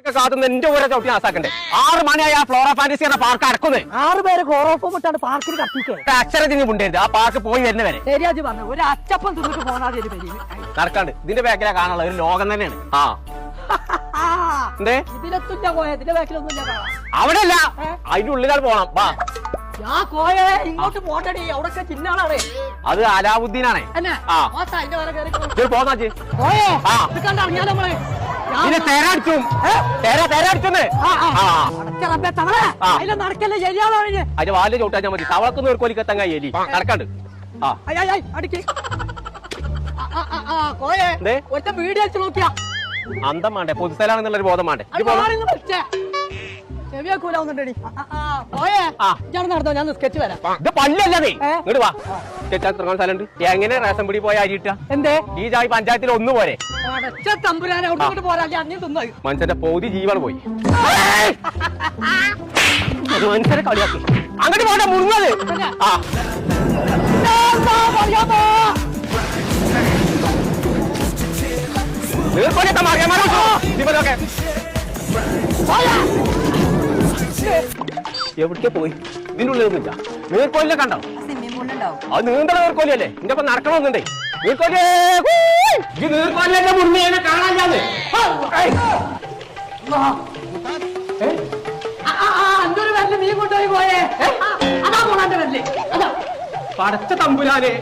കാത്തുന്ന എന്റെ ഊരെ ചവിട്ടി നാസാക്കണ്ടേ 6 മണിയായി ആ ഫ്ലോറ ഫാന്റസിയുടെ പാർക്ക് അടക്കുന്നത് 6 പേര് ക്ലോറോഫോം ഇട്ടാണ് പാർക്കിൽ കത്തിക്കേ അക്ഷരത്തിന് മുണ്ടേരുത് ആ പാർക്ക് പോയി വരുന്നവരെ ശരിയാജ് പറഞ്ഞു ഒരു അച്ചപ്പം തിന്നിട്ട് പോണാതെ നടക്കാണ്ട് ഇതിന്റെ ബാക്കിലാ കാണാനുള്ള ഒരു ലോകം തന്നെയാണ് എന്തേ ഇതിലെത്തുന്ന കോയ ഇതിന്റെ ബാക്കിലൊന്നും അവിടെ അല്ല അതിന്റെ ഉള്ളിലാണ് പോണം വാ ഞാൻ കോയ ഇങ്ങോട്ട് പോണ്ടടി അവിടെ ചിന്നാളാണ് അത് അലാവുദ്ദീനാണേ പോന്നാച്ചി തേരടിച്ചും നടക്കല്ലേ ശരിയാളോ അതിന്റെ വാല് ചവിട്ടാച്ചാൽ മതി തവളക്കൊന്നും ഒരു കൊലിക്കെത്താൻ കഴിയല്ലേ നടക്കാണ്ട് വീഡിയോ വെച്ച് നോക്കിയാ അന്തം വേണ്ടേ പൊതുസ്ഥലാണെന്നുള്ളൊരു ബോധം വേണ്ടേ നടന്നോ ഞാൻ സ്കെച്ച് വരാം ഇത് പല്ലല്ലേ ഇങ്ങോട്ട് വാ സ്കെച്ച് തുടങ്ങാൻ സ്ഥലമുണ്ട് എങ്ങനെ റേഷൻ പിടി പോയ അരിയിട്ട എന്തേ ഈ ജാതി പഞ്ചായത്തിൽ ഒന്ന് പോരെ മനുഷ്യന്റെ പൗതി ജീവൻ പോയി മനുഷ്യരെ കളിയാക്കി അങ്ങോട്ട് പോട്ടെ മുങ്ങത് എവിടേക്ക് പോയി ഇതിന്റെ ഉള്ളിലൊന്നുമില്ല നീർക്കോലിനെ കണ്ടോ അത് നീന്തല നീർക്കോലിയല്ലേ എന്റെ ഒപ്പം നടക്കണമെന്നുണ്ടേ നീർക്കോലി നീർക്കോലിന്റെ മുന്നേ കാണാൻ നീ കൊണ്ടുപോയി പോയേ പടച്ച തമ്പുരാനെ